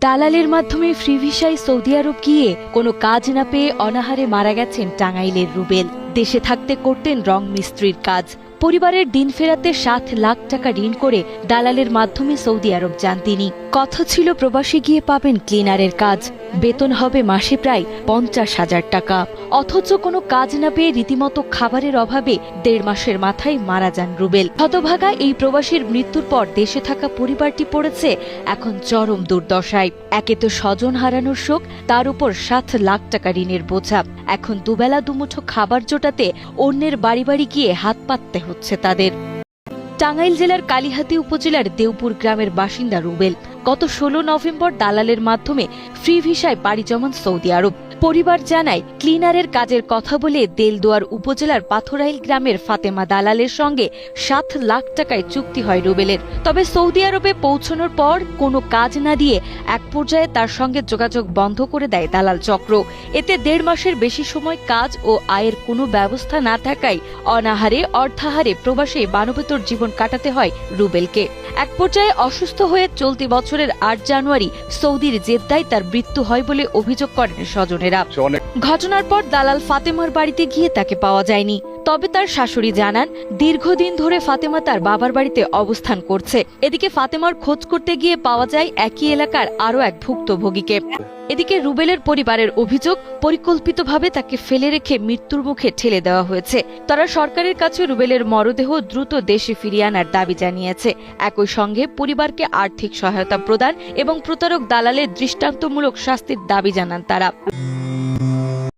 দালালের মাধ্যমে ফ্রি ভিসায় সৌদি আরব গিয়ে কোনো কাজ না পেয়ে অনাহারে মারা গেছেন টাঙ্গাইলের রুবেল। দেশে থাকতে করতেন রং মিস্ত্রির কাজ। পরিবারের দিন ফেরাতে 7 লাখ টাকা ঋণ করে দালালের মাধ্যমে সৌদি আরব যান তিনি। কথা ছিল প্রবাসী গিয়ে পাবেন ক্লিনারের কাজ, বেতন হবে মাসে প্রায় 50,000 টাকা। অথচ কোনো কাজ না পেয়ে রীতিমতো খাবারের অভাবে 1.5 মাসের মাথায় মারা যান রুবেল। হতভাগা এই প্রবাসীর মৃত্যুর পর দেশে থাকা পরিবারটি পড়েছে এখন চরম দুর্দশায়। একে তো স্বজন হারানোর শোক, তার উপর 7 লাখ টাকা ঋণের বোঝা। এখন দুবেলা দুমুঠো খাবার জোটাতে অন্যের বাড়ি বাড়ি গিয়ে হাত পাততে হচ্ছে তাদের। টাঙ্গাইল জেলার কালিহাতী উপজেলার দেওপুর গ্রামের বাসিন্দা রুবেল গত 16 নভেম্বর দালালের মাধ্যমে ফ্রি ভিসায় পাড়ি জমান সৌদি আরব। পরিবার জানায়, ক্লিনারের কাজের কথা বলে দেলদুয়ার উপজেলার পাথরাইল গ্রামের ফাতেমা দালালের সঙ্গে 7 লাখ টাকায় চুক্তি হয় রুবেলের। তবে সৌদি আরবে পৌঁছানোর পর কোনো কাজ না দিয়ে এক পর্যায়ে তার সঙ্গে যোগাযোগ বন্ধ করে দেয় দালাল চক্র। এতে 1.5 মাসের বেশি সময় কাজ ও আয়ের কোনো ব্যবস্থা না থাকায় অনাহারে অর্থাহারে প্রবাসে মানবেতর জীবন কাটাতে হয় রুবেলকে। এক পর্যায়ে অসুস্থ হয়ে চলতি বছরের 8 জানুয়ারি সৌদির জেদ্দায় তার মৃত্যু হয় বলে অভিযোগ করেন স্বজনেরা। ঘটনার পর দালাল ফাতেমার বাড়িতে গিয়ে তাকে পাওয়া যায়নি। তবে তার শাশুড়ি জানান, দীর্ঘদিন ধরে ফাতেমা তার বাবার বাড়িতে অবস্থান করছে। এদিকে ফাতেমার খোঁজ করতে গিয়ে পাওয়া যায় একই এলাকার আরও এক ভুক্তভোগীকে। এদিকে রুবেলের পরিবারের অভিযোগ, পরিকল্পিতভাবে তাকে ফেলে রেখে মৃত্যুর মুখে ঠেলে দেওয়া হয়েছে। তারা সরকারের কাছে রুবেলের মরদেহ দ্রুত দেশে ফিরিয়ে আনার দাবি জানিয়েছে। একই সঙ্গে পরিবারকে আর্থিক সহায়তা প্রদান এবং প্রতারক দালালের দৃষ্টান্তমূলক শাস্তির দাবি জানান তারা।